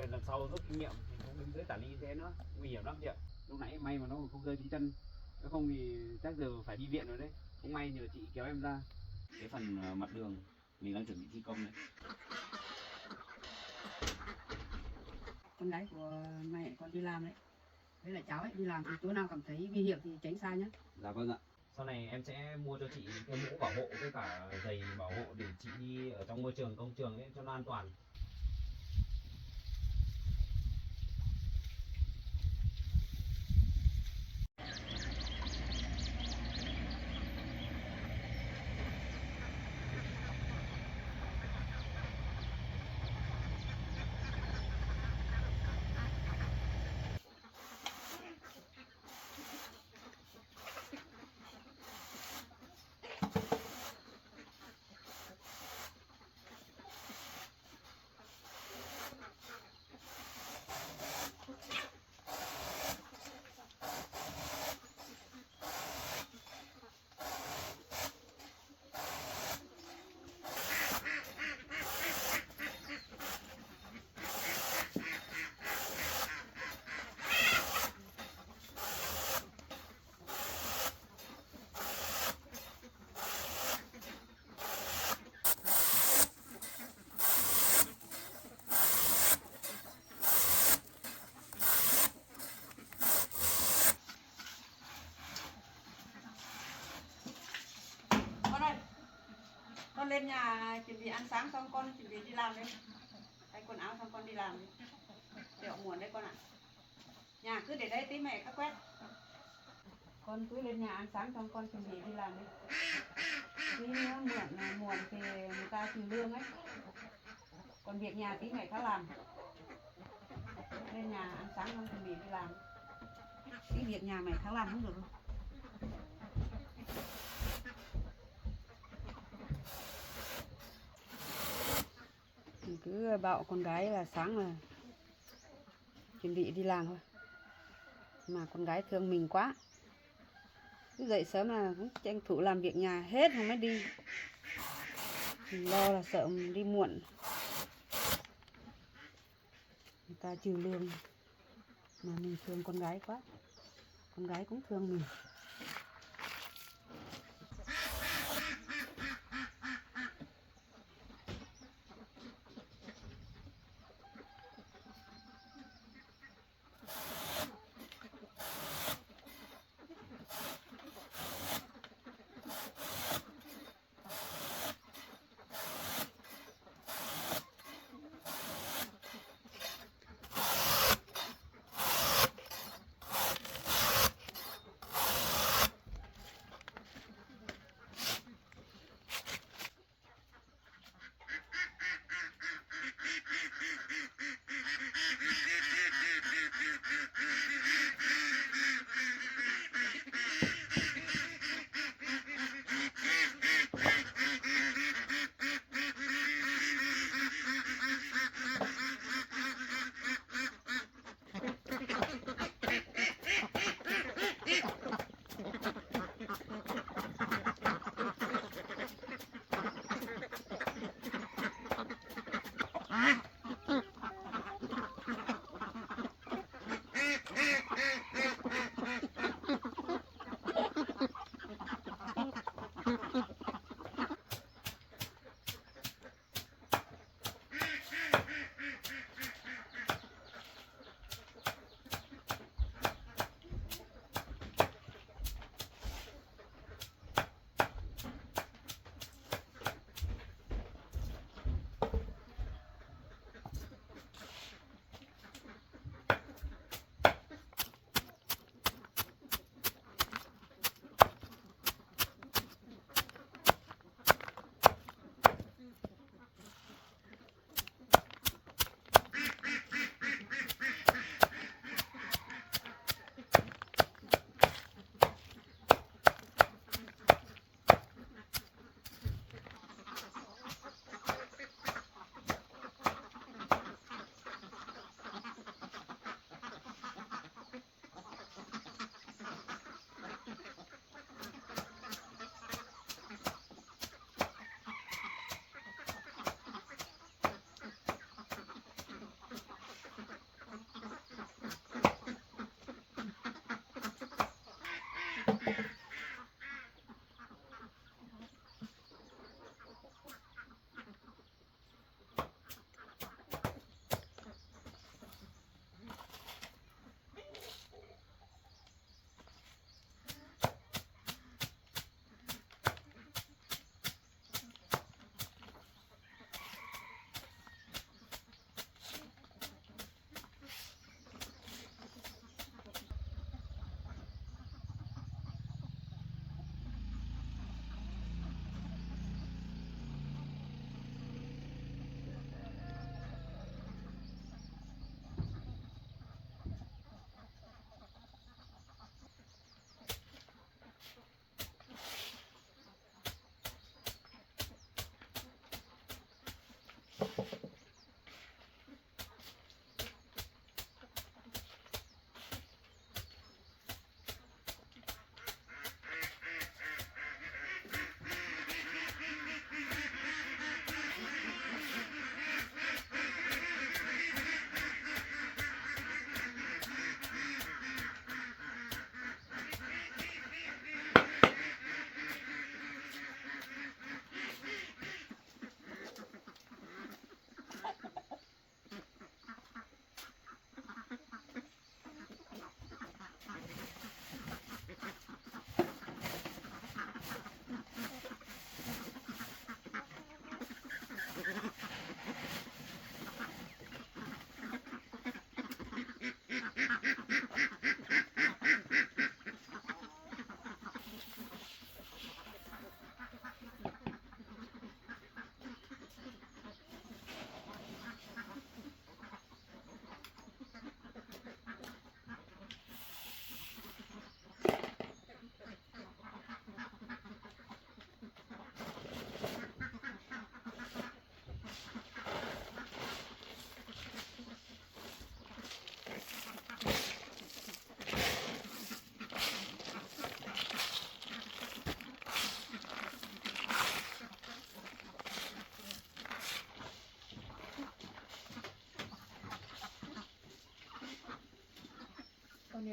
rồi lần sau rút kinh nghiệm thì không đứng dưới tả ly thế nữa, nguy hiểm lắm chị ạ. Lúc nãy may mà nó không rơi trúng chân, nếu không thì chắc giờ phải đi viện rồi đấy. Cũng may nhờ chị kéo em ra. Cái phần mặt đường mình đang chuẩn bị thi công đấy. Con gái của mẹ còn đi làm đấy, đấy là cháu ấy đi làm thì chỗ nào cảm thấy nguy hiểm thì tránh xa nhé. Dạ vâng ạ. Sau này em sẽ mua cho chị cái mũ bảo hộ với cả giày bảo hộ để chị đi ở trong môi trường công trường ấy cho nó an toàn. Con ơi, con lên nhà chuẩn bị ăn sáng xong con chuẩn bị đi làm đấy. Thay quần áo xong con đi làm đi. Tiểu muộn đấy con ạ. Nhà cứ để đấy tí mẹ các quét. Con cứ lên nhà ăn sáng xong con chuẩn bị đi làm đi. Tí nữa muộn thì người ta trừ lương ấy. Còn việc nhà tí mẹ khác làm. Lên nhà ăn sáng xong chuẩn bị đi làm. Cái việc nhà mày khác làm không được đâu. Mình cứ bảo con gái là sáng là chuẩn bị đi làm thôi. Mà con gái thương mình quá. Cứ dậy sớm là cũng tranh thủ làm việc nhà hết rồi mới đi. Mình lo là sợ mình đi muộn người ta trừ lương. Mà mình thương con gái quá. Con gái cũng thương mình.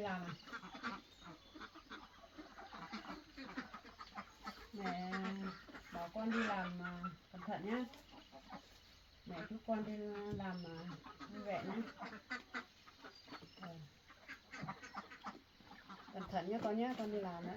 đi làm à? Mẹ bảo con đi làm cẩn thận nhé. Mẹ chúc con đi làm vui vẻ nhé. Cẩn thận nhé, con đi làm đấy.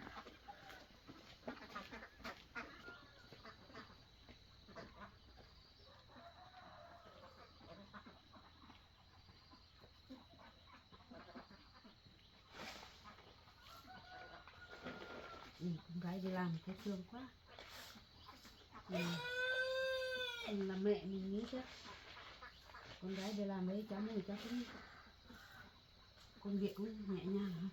Con gái đi làm thấy thương quá. Mình là mẹ mình nghĩ chứ. Con gái đi làm đấy cháu cũng công việc cũng nhẹ nhàng.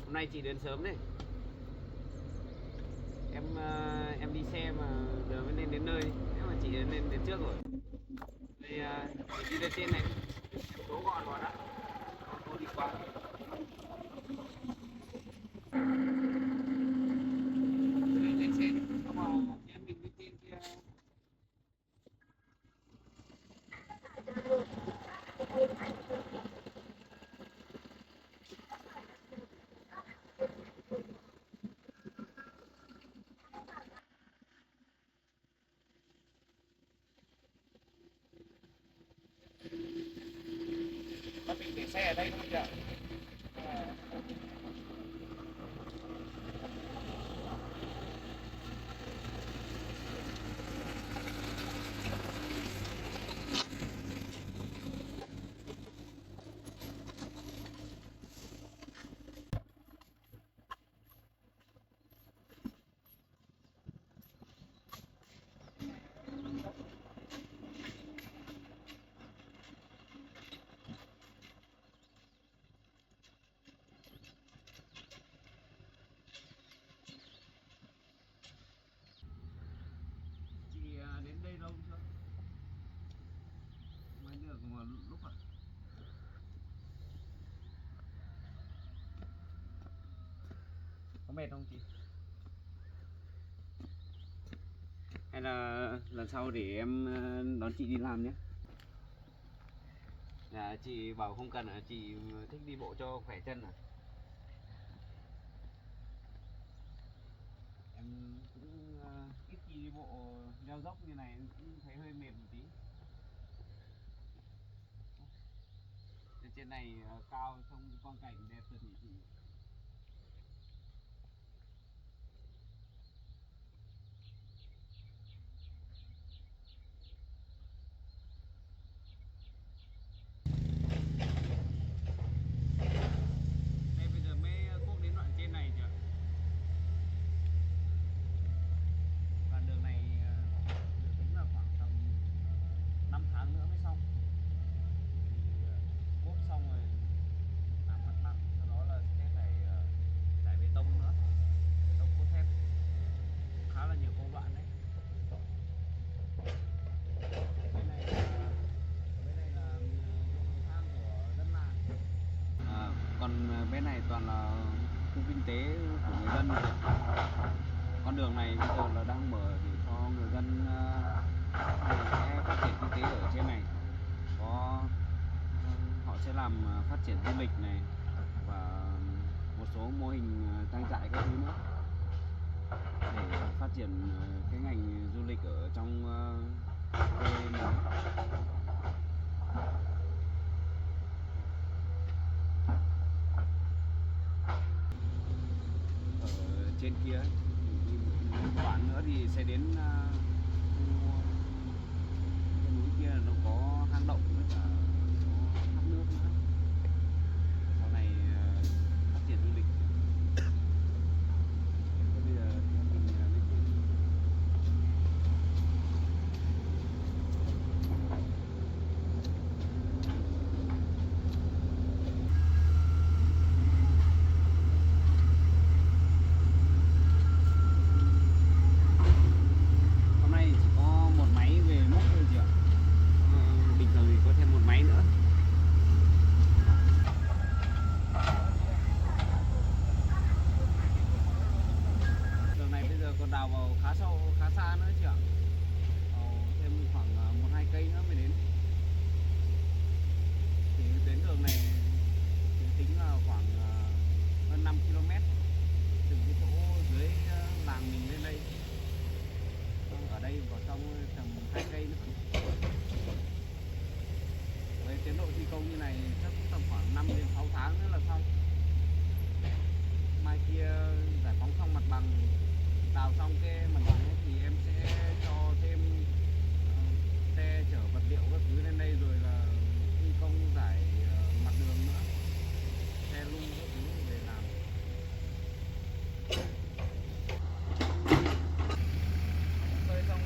Hôm nay chị đến sớm đấy. Em đi xe mà giờ mới lên đến nơi. Nếu mà chị đến trước rồi. Đây chị đi lên trên này. Em đố gọn vào đó. Đố đi qua. Lên xe. Xong rồi em mình lên trên kia. xe ở đây không chị ạ? Chị đến đây lâu chưa? Mới được một lúc ạ. Có mệt không chị? Hay là lần sau để em đón chị đi làm nhé. Dạ chị bảo không cần, chị thích đi bộ cho khỏe chân à? Em cũng ít khi đi bộ leo dốc như này cũng thấy hơi mệt một tí. Trên này cao trông quang cảnh đẹp thật nhỉ chị. Đây bây giờ mới cuốc đến đoạn trên này chưa? Đoạn đường này dự tính là khoảng tầm 5 tháng nữa mới xong. Thì cuốc xong rồi làm mặt bằng, sau đó là sẽ phải trải bê tông nữa, bê tông cốt thép, khá là nhiều công đoạn đấy. Bên này là ruộng than của dân làng. Còn bên này toàn là khu kinh tế của người dân thôi. Con đường này bây giờ là đang mở để cho người dân sẽ phát triển kinh tế ở trên này. Có họ sẽ làm phát triển du lịch này và một số mô hình trang trại các thứ nữa để phát triển cái ngành du lịch ở trong quê mình. Ở trên kia một đoạn nữa thì sẽ đến cái núi kia nó có hang động với cả có thác nước nữa. Sau này phát triển du lịch. Bây giờ thì mình lên trên. Hôm nay chỉ có một máy về múc thôi chị ạ. Bình thường thì có thêm một máy nữa. Đường này bây giờ còn đào vào khá sâu, khá xa nữa chị ạ. Thêm khoảng 1-2 cây nữa mới đến. Thì tuyến đường này tính là khoảng hơn 5 km từ cái chỗ dưới làng mình lên đây. Ở đây vào trong tầm 2 cây nữa. Với tiến độ thi công như này chắc cũng tầm khoảng 5 đến 6 tháng nữa là xong. Mai kia giải phóng xong mặt bằng, đào xong cái mặt bằng ấy, thì em sẽ cho thêm xe chở vật liệu các thứ lên đây rồi là thi công giải mặt đường nữa, xe lu các thứ để làm. Phơi xong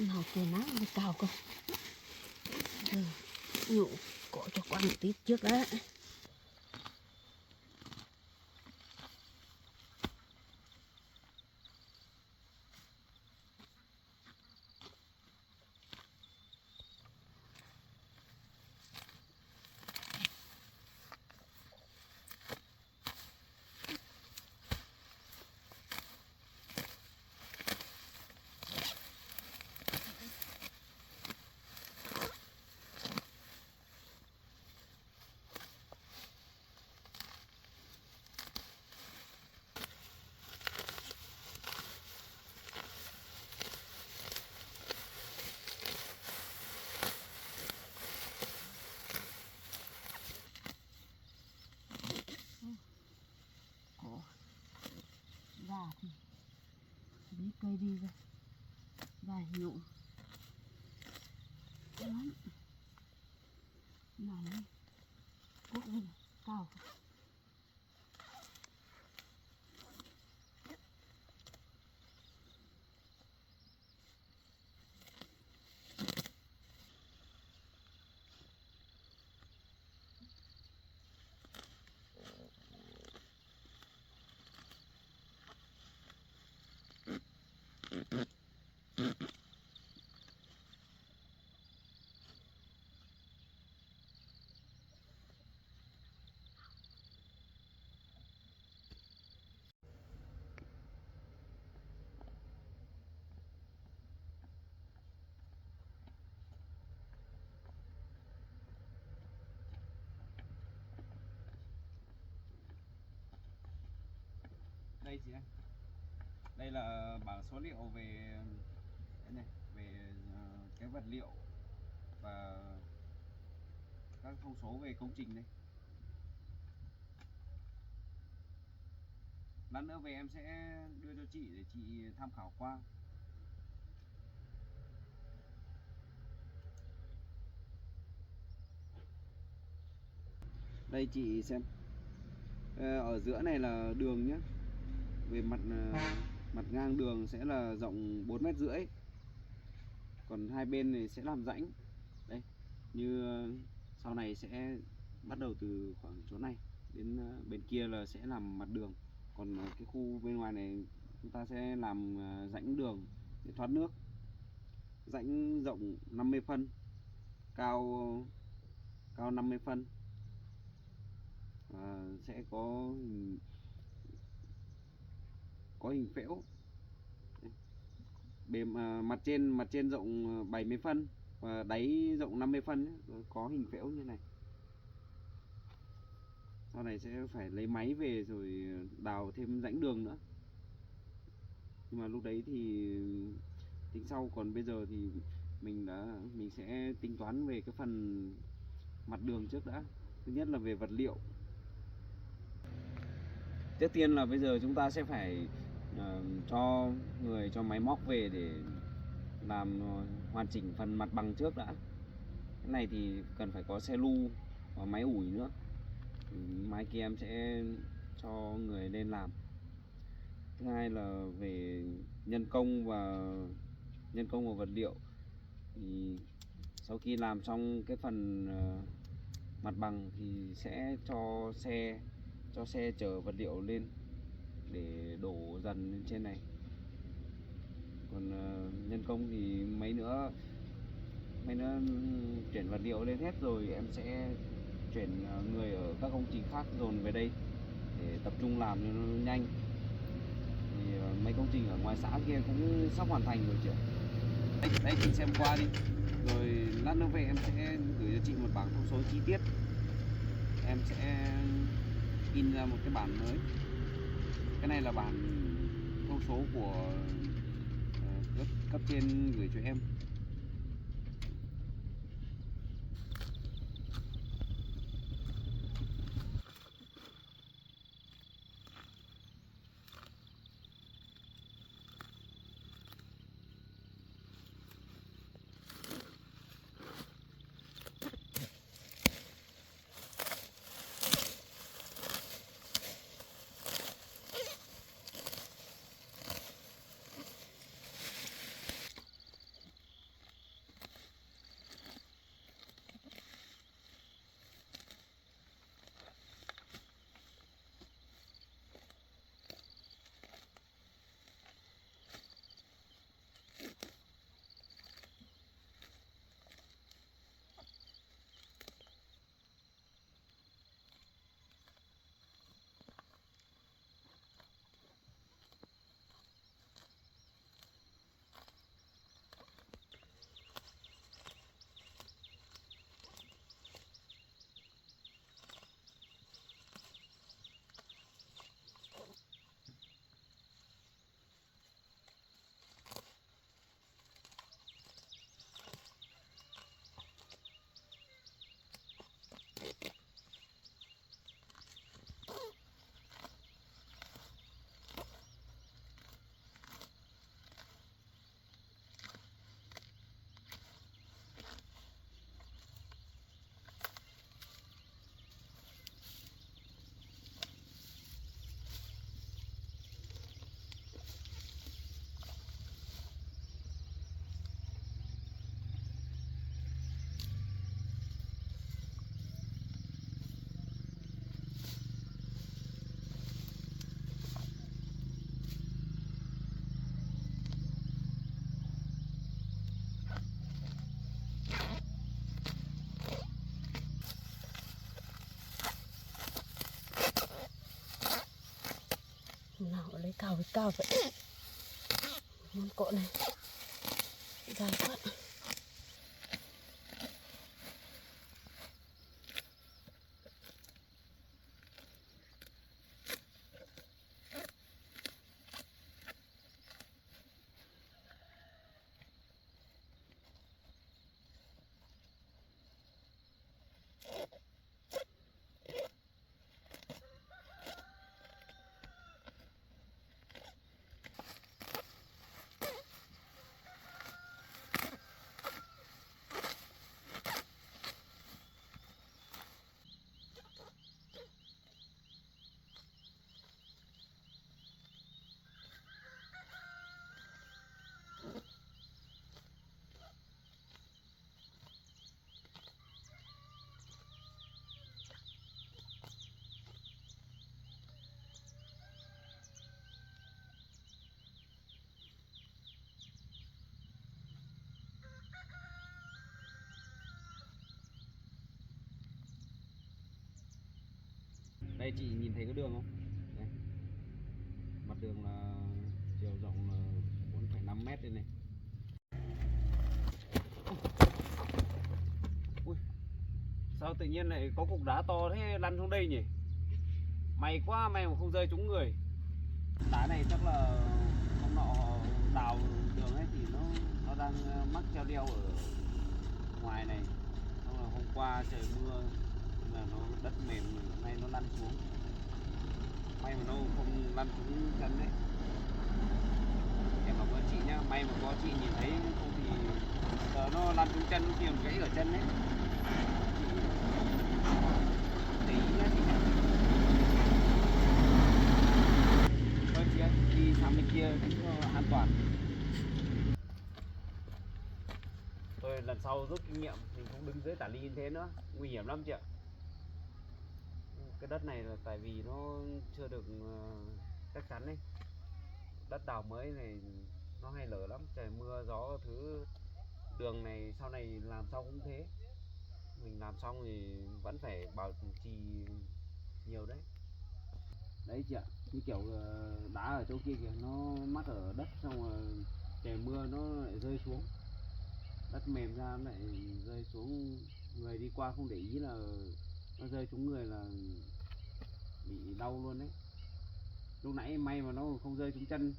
nào tiền nắng nó cao cơ. Rồi nhổ cỏ cho con một tí trước đã. Ra thì lấy cây đi ra, ra nhổ lắm này cuốc lên cao. Đây chị ơi, đây là bảng số liệu về cái này, về cái vật liệu và các thông số về công trình đây. Lát nữa về em sẽ đưa cho chị để chị tham khảo qua. Đây chị xem, ở giữa này là đường nhé. Về mặt ngang đường sẽ là rộng 4,5 m, còn hai bên này sẽ làm rãnh. Đây, như sau này sẽ bắt đầu từ khoảng chỗ này đến bên kia là sẽ làm mặt đường, còn cái khu bên ngoài này chúng ta sẽ làm rãnh đường để thoát nước. Rãnh rộng 50 phân, cao 50 phân, sẽ có hình phễu. Mặt trên rộng 70 phân và đáy rộng 50 phân nhé, có hình phễu như này. Sau này sẽ phải lấy máy về rồi đào thêm rãnh đường nữa, nhưng mà lúc đấy thì tính sau. Còn bây giờ thì mình sẽ tính toán về cái phần mặt đường trước đã. Thứ nhất là về vật liệu. Trước tiên là bây giờ chúng ta sẽ phải cho máy móc về để làm hoàn chỉnh phần mặt bằng trước đã. Cái này thì cần phải có xe lu và máy ủi nữa. Mai kia em sẽ cho người lên làm. Thứ hai là về nhân công và vật liệu. Thì sau khi làm xong cái phần mặt bằng thì sẽ cho xe chở vật liệu lên để đổ dần lên trên này. Còn nhân công thì mấy nữa chuyển vật liệu lên hết rồi em sẽ chuyển người ở các công trình khác dồn về đây để tập trung làm cho nó nhanh. Thì mấy công trình ở ngoài xã kia cũng sắp hoàn thành rồi chị ạ. Đây chị xem qua đi, rồi lát nữa về em sẽ gửi cho chị một bảng thông số chi tiết. Em sẽ in ra một cái bản mới. Cái này là bản thông số của cấp trên gửi cho em. nào ở lấy cao vậy. Món cọ này dài quá. Đây chị nhìn thấy cái đường không? Đây. Mặt đường là chiều rộng là 4,5 mét đây này. Ui, sao tự nhiên lại có cục đá to thế lăn xuống đây nhỉ? May quá, may mà không rơi trúng người. Đá này chắc là hôm nọ họ đào đường ấy thì nó đang mắc treo đeo ở ngoài này. Xong là hôm qua trời mưa nên là nó đất mềm, nay nó lăn xuống. May mà nó không lăn xuống chân đấy. Em cảm ơn chị nhá, may mà có chị nhìn thấy, không thì nó lăn xuống chân, nó kiềm gãy ở chân đấy. Để ý nhá chị nhá. Thôi chị ơi, đi sang bên kia cũng an toàn. Thôi lần sau rút kinh nghiệm, mình không đứng dưới tả ly như thế nữa, nguy hiểm lắm chị ạ. Cái đất này là tại vì nó chưa được chắc chắn ấy. Đất đào mới này nó hay lở lắm, trời mưa gió thứ. Đường này sau này làm xong cũng thế, mình làm xong thì vẫn phải bảo trì nhiều đấy. Đấy chị ạ, như kiểu đá ở chỗ kia kìa, nó mắc ở đất xong rồi trời mưa nó lại rơi xuống, đất mềm ra nó lại rơi xuống, người đi qua không để ý là nó rơi trúng người là bị đau luôn đấy. Lúc nãy may mà nó không rơi trúng chân,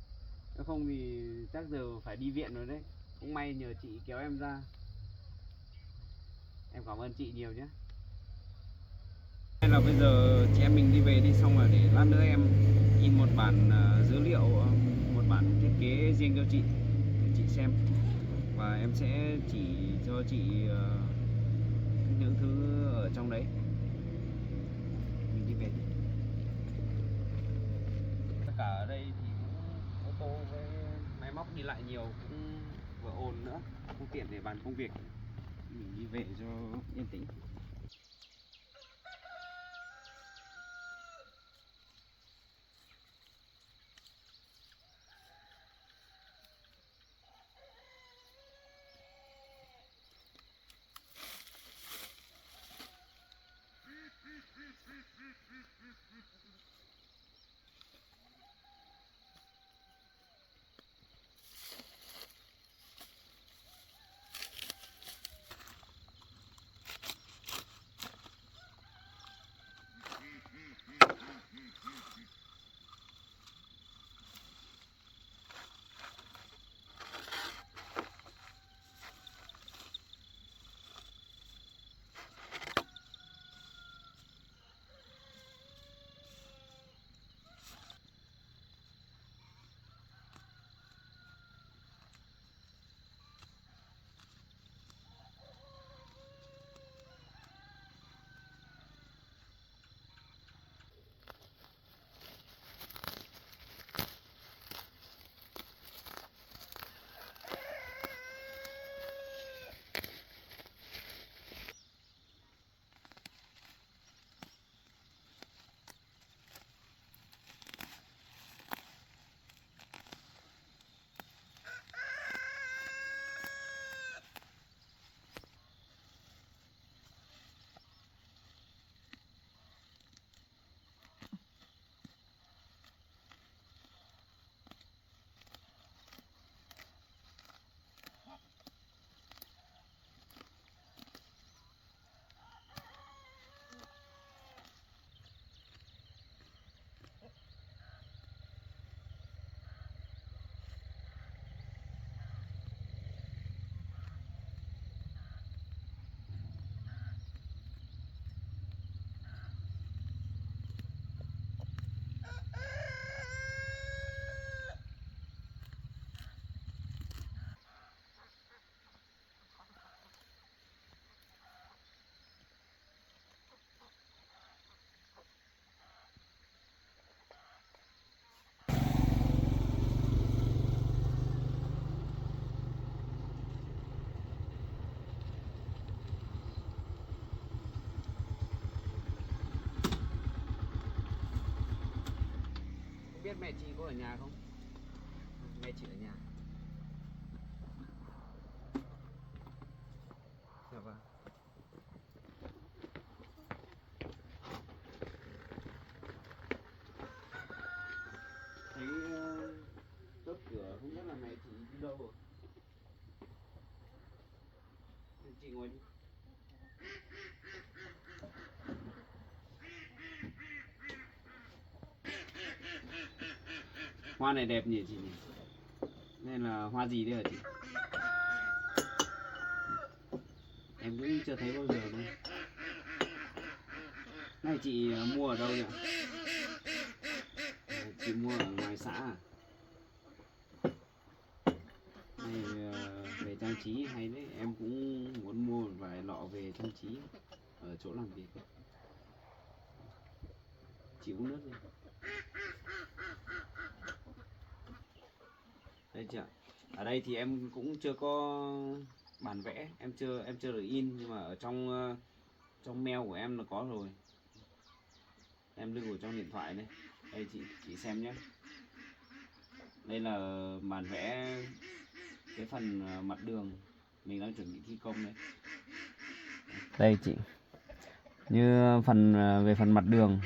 nếu không thì chắc giờ phải đi viện rồi đấy. Cũng may nhờ chị kéo em ra, em cảm ơn chị nhiều nhé. Hay là bây giờ chị em mình đi về đi, xong rồi để lát nữa em in một bản dữ liệu, một bản thiết kế riêng cho chị để chị xem, và em sẽ chỉ cho chị những thứ ở trong đấy. Mình đi về. Tất cả ở đây thì cũng ô tô với máy móc đi lại nhiều, cũng vừa ồn nữa, không tiện để bàn công việc. Mình đi về cho yên tĩnh. mẹ chị có ở nhà không? Mẹ chị ở nhà. Dạ vâng. Thấy chốt cửa không biết là mẹ chị đi đâu rồi. Chị ngồi đi. Hoa này đẹp nhỉ chị nhỉ? Nên là hoa gì đấy hả chị? Em cũng chưa thấy bao giờ đâu. Này chị mua ở đâu nhỉ? Chị mua ở ngoài xã à? Này về trang trí hay đấy, em cũng muốn mua một vài lọ về trang trí ở chỗ làm việc. Chị uống nước đi. Đây chị ạ. Ở đây thì em cũng chưa có bản vẽ, em chưa được in, nhưng mà ở trong mail của em là có rồi. Em lưu ở trong điện thoại đây. Đây chị xem nhé. Đây là bản vẽ cái phần mặt đường mình đang chuẩn bị thi công đấy. Đây chị. Như về phần mặt đường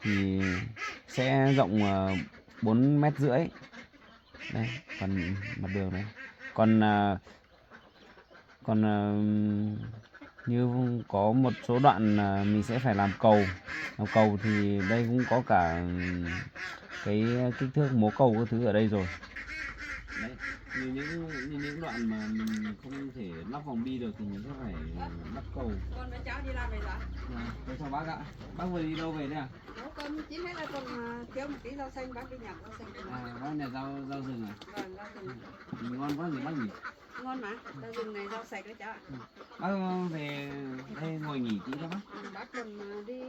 thì sẽ rộng 4,5 mét. Đây, phần mặt đường đấy. Còn như có một số đoạn mình sẽ phải làm cầu. Làm cầu thì đây cũng có cả cái kích thước mố cầu các thứ ở đây rồi. Đấy, như những đoạn mà mình không thể lắp vòng bi được thì mình sẽ phải lắp cầu. Con với cháu đi làm về rồi. Dạ, chào bác ạ. Bác vừa đi đâu về đấy à? Nấu cơm chín hết rồi, còn thiếu một tí rau xanh bác đi nhặt rau xanh. Bác này rau rừng à? Vâng, rau rừng. Ngon quá gì bác nhỉ? Ngon mà, rau rừng này rau sạch đấy cháu ạ. Bác về đây ngồi nghỉ tí cho bác. Bác còn đi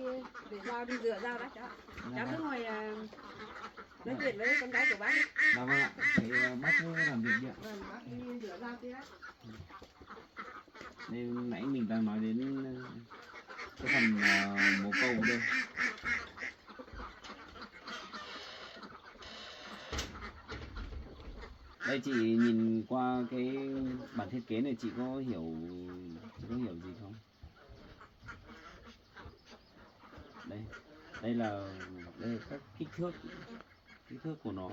để rau đi rửa rau đó cháu ạ. Cháu cứ ngồi nói chuyện với con gái của bác ấy. Dạ vâng ạ. Thì bác cứ làm việc đi ạ. Vâng, bác đi rửa rau kia. Đây nãy mình đang nói đến cái phần mố cầu đây. Đây chị nhìn qua cái bản thiết kế này chị có hiểu gì không? Đây là các kích thước của nó.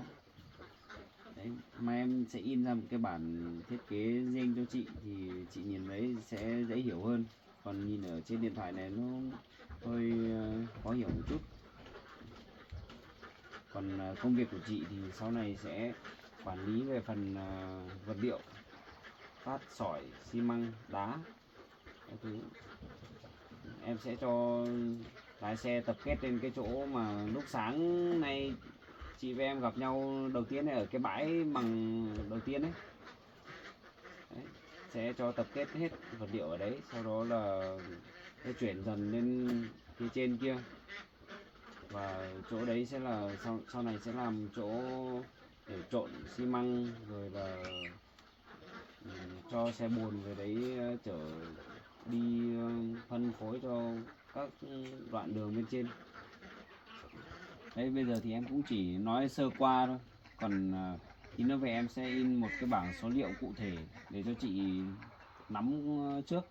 Đấy, mà em sẽ in ra một cái bản thiết kế riêng cho chị thì chị nhìn đấy sẽ dễ hiểu hơn. Còn nhìn ở trên điện thoại này nó hơi khó hiểu một chút. Còn công việc của chị thì sau này sẽ quản lý về phần vật liệu, cát, sỏi, xi măng, đá, các thứ. Em sẽ cho lái xe tập kết lên cái chỗ mà lúc sáng nay chị với em gặp nhau đầu tiên này, ở cái bãi bằng đầu tiên đấy. Sẽ cho tập kết hết vật liệu ở đấy, sau đó là sẽ chuyển dần lên phía trên kia, và chỗ đấy sẽ là sau này sẽ làm chỗ để trộn xi măng, rồi là cho xe bồn về đấy chở đi phân phối cho các đoạn đường bên trên. Đấy, bây giờ thì em cũng chỉ nói sơ qua thôi, còn tí nữa về em sẽ in một cái bảng số liệu cụ thể để cho chị nắm trước.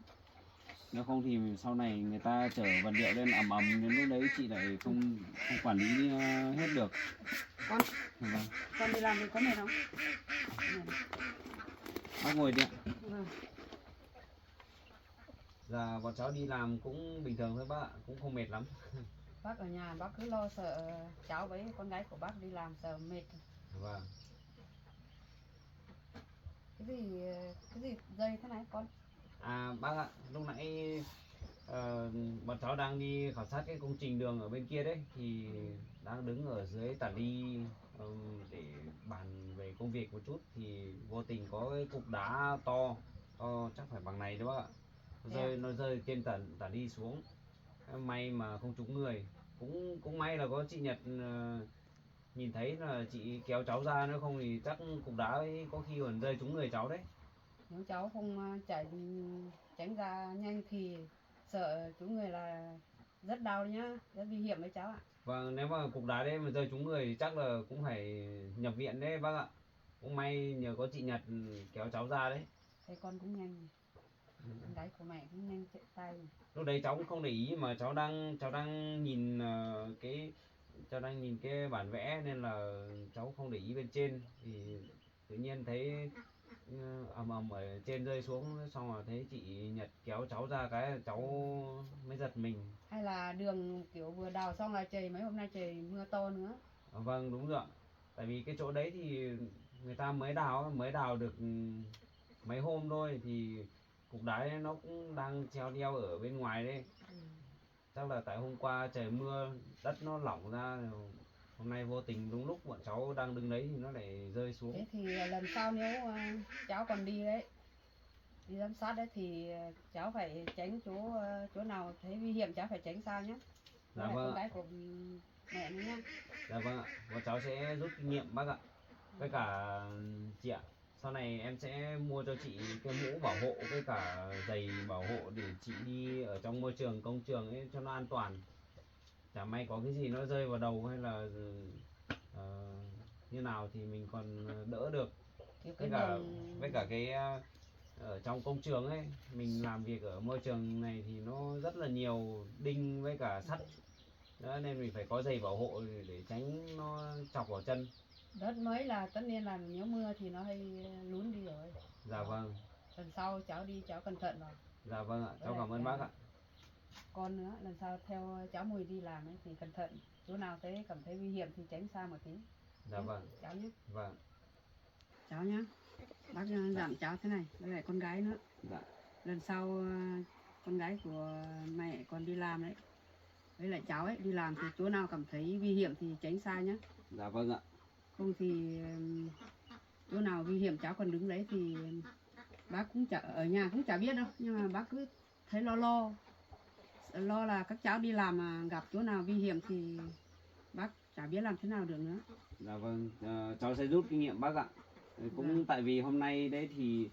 Nếu không thì sau này người ta chở vật liệu lên ầm ầm, đến lúc đấy chị lại không quản lý hết được. Con đi làm thì có mệt không? Bác ngồi đi ạ. Vâng. Dạ, bọn cháu đi làm cũng bình thường thôi bác ạ, cũng không mệt lắm. Bác ở nhà bác cứ lo sợ cháu với con gái của bác đi làm sợ mệt. Vâng. Cái gì dây thế này con? Bác ạ, lúc nãy bọn cháu đang đi khảo sát cái công trình đường ở bên kia đấy, thì đang đứng ở dưới tả ly để bàn về công việc một chút, thì vô tình có cái cục đá to chắc phải bằng này đấy bác ạ. Nó rơi trên tả ly xuống. May mà không trúng người. Cũng may là có chị Nhật nhìn thấy là chị kéo cháu ra, nếu không thì chắc cục đá ấy có khi còn rơi trúng người cháu đấy. Nếu cháu không tránh ra nhanh thì sợ trúng người là rất đau nhá, rất nguy hiểm với cháu ạ. Và nếu mà cục đá đấy mà rơi trúng người thì chắc là cũng phải nhập viện đấy bác ạ. Cũng may nhờ có chị Nhật kéo cháu ra đấy. Thế con cũng nhanh, con gái của mẹ cũng nhanh chạy tay. Lúc đấy cháu cũng không để ý mà cháu đang nhìn cháu đang nhìn cái bản vẽ nên là cháu không để ý bên trên, thì tự nhiên thấy ầm ầm ở trên rơi xuống, xong rồi thấy chị Nhật kéo cháu ra cái cháu mới giật mình. Hay là đường kiểu vừa đào xong là trời mấy hôm nay trời mưa to nữa. Vâng đúng rồi ạ. Tại vì cái chỗ đấy thì người ta mới đào được mấy hôm thôi, thì cục đá ấy nó cũng đang treo đeo ở bên ngoài đấy. Chắc là tại hôm qua trời mưa đất nó lỏng ra, hôm nay vô tình đúng lúc bọn cháu đang đứng đấy thì nó lại rơi xuống. Thế thì lần sau nếu cháu còn đi đấy, đi giám sát đấy thì cháu phải tránh chỗ nào thấy nguy hiểm cháu phải tránh xa nhé. Dạ Với lại vâng con ạ. gái của mẹ nữa nhá. Dạ vâng ạ. Bọn cháu sẽ rút kinh nghiệm bác ạ. Với cả chị ạ, sau này em sẽ mua cho chị cái mũ bảo hộ với cả giày bảo hộ để chị đi ở trong môi trường công trường ấy cho nó an toàn. Chả may có cái gì nó rơi vào đầu hay là ờ, như nào thì mình còn đỡ được. Kiểu cái Với cả đường với cả cái ở trong công trường ấy, mình làm việc ở môi trường này thì nó rất là nhiều đinh với cả sắt. Đó, nên mình phải có giày bảo hộ để tránh nó chọc vào chân. đất mới là tất nhiên là nếu mưa thì nó hay lún đi rồi. Dạ vâng. Lần sau cháu đi cháu cẩn thận vào. Dạ vâng ạ, Với cháu lại cảm ơn bác ạ. con nữa, lần sau theo cháu Mùi đi làm ấy thì cẩn thận, chỗ nào cảm thấy nguy hiểm thì tránh xa một tí. Dạ vâng. Cháu nhé. Vâng. Cháu nhá. Bác dặn cháu thế này, với lại con gái nữa. Dạ. Lần sau con gái của mẹ còn đi làm đấy, với lại cháu ấy đi làm thì chỗ nào cảm thấy nguy hiểm thì tránh xa nhé. Dạ vâng ạ. Không thì chỗ nào nguy hiểm cháu còn đứng đấy thì bác cũng chả ở nhà cũng chả biết đâu, nhưng mà bác cứ thấy lo là các cháu đi làm mà gặp chỗ nào nguy hiểm thì bác chả biết làm thế nào được nữa. Dạ vâng, cháu sẽ rút kinh nghiệm bác ạ. Cũng Dạ. tại vì hôm nay đấy thì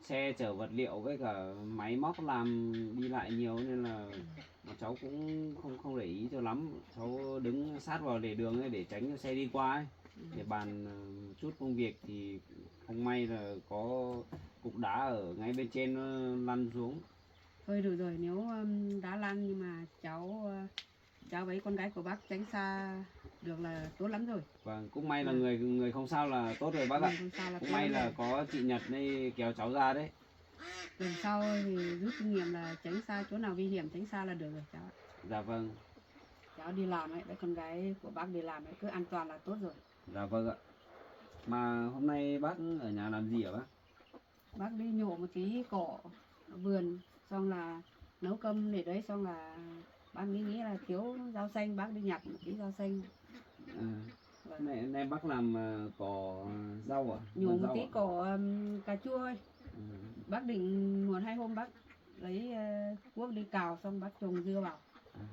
xe chở vật liệu với cả máy móc làm đi lại nhiều nên là bọn cháu cũng không để ý cho lắm. Cháu đứng sát vào lề đường ấy để tránh cho xe đi qua ấy. Để bàn chút công việc thì không may là có cục đá ở ngay bên trên nó lăn xuống. Thôi được rồi, nếu đá lăn nhưng mà cháu với con gái của bác tránh xa được là tốt lắm rồi. Vâng, cũng may là người không sao là tốt rồi bác ạ. Không sao là Cũng tốt may lắm là rồi. có chị Nhật đây kéo cháu ra đấy. Lần sau thì rút kinh nghiệm là tránh xa chỗ nào nguy hiểm tránh xa là được rồi cháu ạ. Dạ vâng. Cháu đi làm ấy, với con gái của bác đi làm ấy, cứ an toàn là tốt rồi. Dạ vâng ạ. Mà hôm nay bác ở nhà làm gì hả bác? Bác đi nhổ một tí cỏ ở vườn, xong là nấu cơm để đấy, xong là bác nghĩ là thiếu rau xanh, bác đi nhặt một tí rau xanh. À, nay bác làm cỏ rau à? Nhổ Vườn một rau tí à? cỏ cà chua ấy. Ừ. Bác định 1-2 hôm bác lấy cuốc đi cào xong bác trồng dưa vào. À.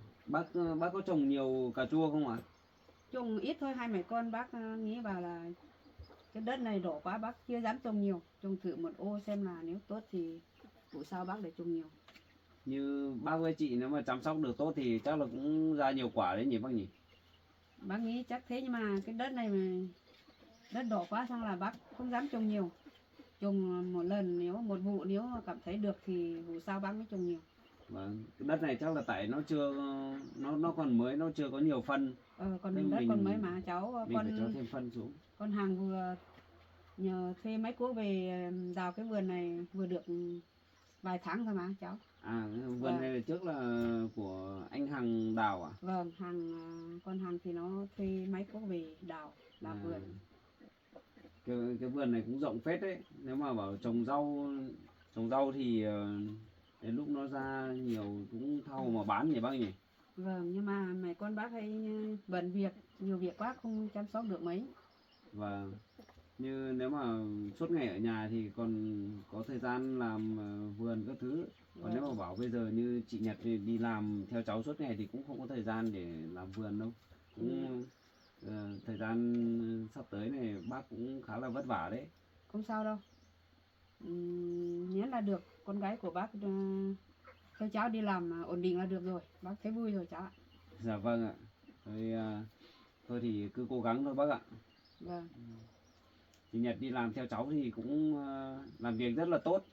Bác có trồng nhiều cà chua không ạ? Trồng ít thôi, 2 mẹ con bác nghĩ bảo là cái đất này đỏ quá bác chưa dám trồng nhiều, trồng thử một ô xem là nếu tốt thì vụ sau bác để trồng nhiều. Như bác với chị nếu mà chăm sóc được tốt thì chắc là cũng ra nhiều quả đấy nhỉ bác nhỉ? Bác nghĩ chắc thế, nhưng mà cái đất này mà đất đỏ quá xong là bác không dám trồng nhiều. Trồng một lần, nếu một vụ nếu mà cảm thấy được thì vụ sau bác mới trồng nhiều. Vâng, cái đất này chắc là tại nó chưa nó còn mới, nó chưa có nhiều phân. Còn Nên đất mình- còn mới mà cháu Mình phải cho thêm phân xuống. con hàng vừa nhờ thuê máy cuốc về đào cái vườn này vừa được vài tháng thôi mà cháu. À, vườn Vâng. này là trước là của anh Hằng đào à? Vâng, con hàng thì nó thuê máy cuốc về đào làm vườn. Cái vườn này cũng rộng phết đấy. Nếu mà bảo trồng rau thì đến lúc nó ra nhiều cũng thau mà bán nhỉ bác nhỉ? Vâng, nhưng mà mẹ con bác hay bận việc, nhiều việc quá không chăm sóc được mấy. Và như nếu mà suốt ngày ở nhà thì còn có thời gian làm vườn các thứ. Còn nếu mà bảo bây giờ như chị Nhật thì đi làm theo cháu suốt ngày thì cũng không có thời gian để làm vườn đâu. Cũng thời gian sắp tới này bác cũng khá là vất vả đấy. Không sao đâu. Miễn là được con gái của bác theo cháu đi làm ổn định là được rồi, bác thấy vui rồi cháu ạ. Dạ vâng ạ. Rồi thôi thì cứ cố gắng thôi bác ạ. Vâng. Chị Nhật đi làm theo cháu thì cũng làm việc rất là tốt,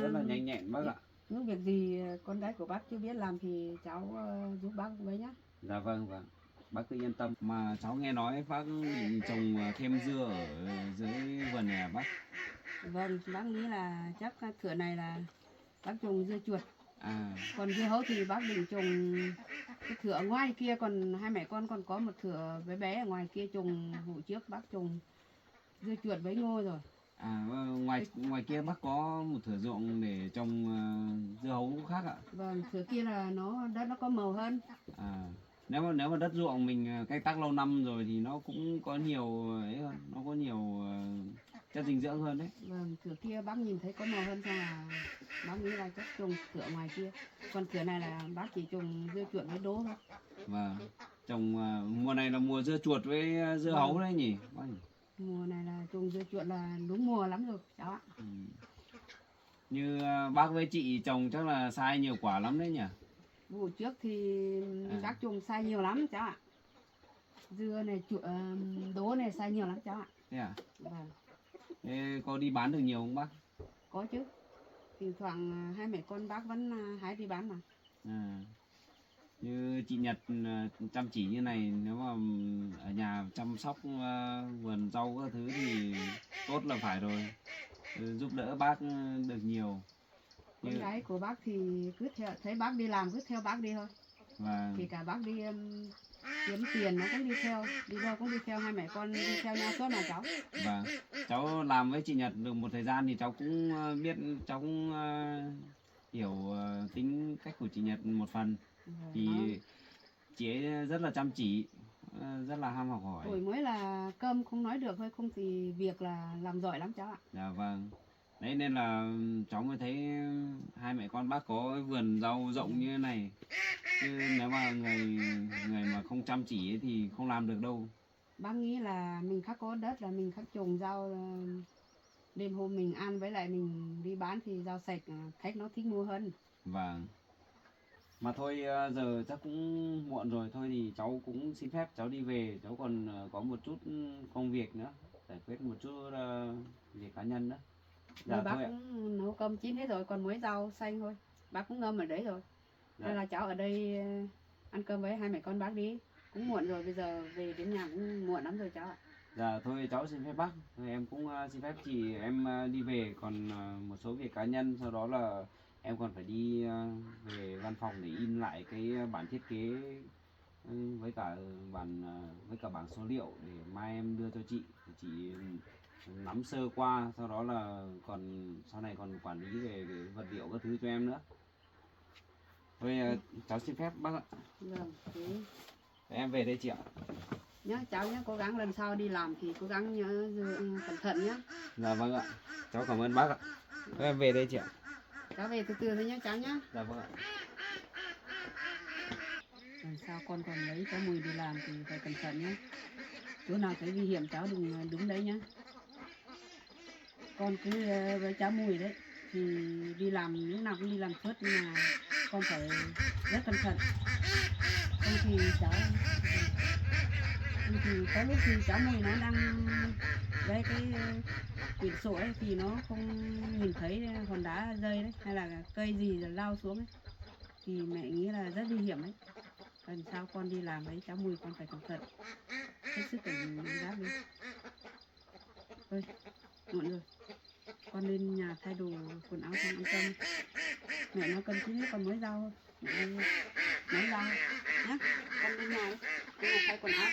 rất là nhanh nhẹn bác ạ. Những việc gì con gái của bác chưa biết làm thì cháu giúp bác với nhá. Dạ vâng vâng, bác cứ yên tâm. Mà cháu nghe nói bác định trồng thêm dưa ở dưới vườn này à bác? Vâng, bác nghĩ là chắc thửa này là bác trồng dưa chuột. À, Còn dưa hấu thì bác định trồng cái thửa ngoài kia, còn hai mẹ con còn có một thửa bé bé ở ngoài kia trồng. Vụ trước bác trồng dưa chuột với ngô rồi. ngoài kia bác có một thửa ruộng để trồng dưa hấu khác ạ? Vâng, thửa kia là đất nó có màu hơn. À, nếu mà đất ruộng mình canh tác lâu năm rồi thì nó cũng có nhiều ấy hơn, nó có nhiều chất dinh dưỡng hơn đấy. Vâng, thửa kia bác nhìn thấy có màu hơn, xong là bác nghĩ là chắc trồng thửa ngoài kia. Còn thửa này là bác chỉ trồng dưa chuột với đỗ thôi. Và trồng mùa này là mùa dưa chuột với dưa hấu đấy nhỉ bác nhỉ? Mùa này là trồng dưa chuột là đúng mùa lắm rồi cháu ạ. Như bác với chị trồng chắc là sai nhiều quả lắm đấy nhỉ? Vụ trước thì bác trồng sai nhiều lắm cháu ạ. Dưa này, đỗ này sai nhiều lắm cháu ạ. Thế à? Vâng. Thế có đi bán được nhiều không bác? Có chứ. Thỉnh thoảng hai mẹ con bác vẫn hái đi bán mà. Như chị Nhật chăm chỉ như này, nếu mà ở nhà chăm sóc vườn rau các thứ thì tốt là phải rồi. Giúp đỡ bác được nhiều. Con gái của bác thì cứ thấy bác đi làm cứ theo bác đi thôi. Và Thì cả bác đi kiếm tiền nó cũng đi theo, đi đâu cũng đi theo, hai mẹ con đi theo nhau suốt mà cháu. và cháu làm với chị Nhật được một thời gian thì cháu cũng biết, cháu cũng hiểu tính cách của chị Nhật một phần. Thì chị ấy rất là chăm chỉ, rất là ham học hỏi. Tuổi mới là cơm không nói được thôi, không thì việc là làm giỏi lắm cháu ạ. Dạ vâng. Đấy nên là cháu mới thấy hai mẹ con bác có cái vườn rau rộng như thế này. Chứ nếu mà người mà không chăm chỉ ấy thì không làm được đâu. Bác nghĩ là mình khắc có đất là mình khắc trồng rau, đêm hôm mình ăn với lại mình đi bán thì rau sạch khách nó thích mua hơn. Vâng. Mà thôi giờ chắc cũng muộn rồi, thôi thì cháu cũng xin phép cháu đi về, cháu còn có một chút công việc nữa, giải quyết một chút việc cá nhân nữa. Dạ, bác thôi ạ. cũng nấu cơm chín hết rồi, còn muối rau xanh thôi. Bác cũng ngâm ở đấy rồi. Dạ. Hay là cháu ở đây ăn cơm với hai mẹ con bác đi. Cũng muộn rồi, bây giờ về đến nhà cũng muộn lắm rồi cháu ạ. Dạ thôi cháu xin phép bác, thôi em cũng xin phép chị, em đi về, còn một số việc cá nhân, sau đó là em còn phải đi về văn phòng để in lại cái bản thiết kế với cả với cả bảng số liệu để mai em đưa cho chị, thì chị nắm sơ qua, sau đó là còn sau này còn quản lý về cái vật liệu các thứ cho em nữa. Thôi cháu xin phép bác ạ. Vâng, thế Em về đây chị ạ. nhá cháu nhá, cố gắng lần sau đi làm thì cố gắng nhớ cẩn thận nhá. Dạ vâng ạ, cháu cảm ơn bác ạ. Thôi em về đây chị ạ. Cháu về từ từ thôi nhá cháu nhá. Dạ vâng ạ. Lần sau con còn lấy cháu Mùi đi làm thì phải cẩn thận nhá. Chỗ nào thấy nguy hiểm cháu đừng đứng đấy nhá. Con cứ với cháu Mùi đấy thì đi làm lúc nào cũng đi làm suốt, nhưng mà con phải rất cẩn thận. Không thì có lúc thì cháu Mùi nó đang với cái quyển sổ ấy thì nó không nhìn thấy hòn đá rơi đấy, hay là cây gì rồi lao xuống ấy, thì mẹ nghĩ là rất nguy hiểm đấy. Lần sau con đi làm với cháu Mùi con phải cẩn thận, hết sức cảnh giác đi. Thôi muộn rồi, con lên nhà thay đồ quần áo xong ăn cơm. Mẹ nấu cơm chín con mới rau thôi, mẹ nấu rau nhá. Con lên nhà đấy, con thay quần áo.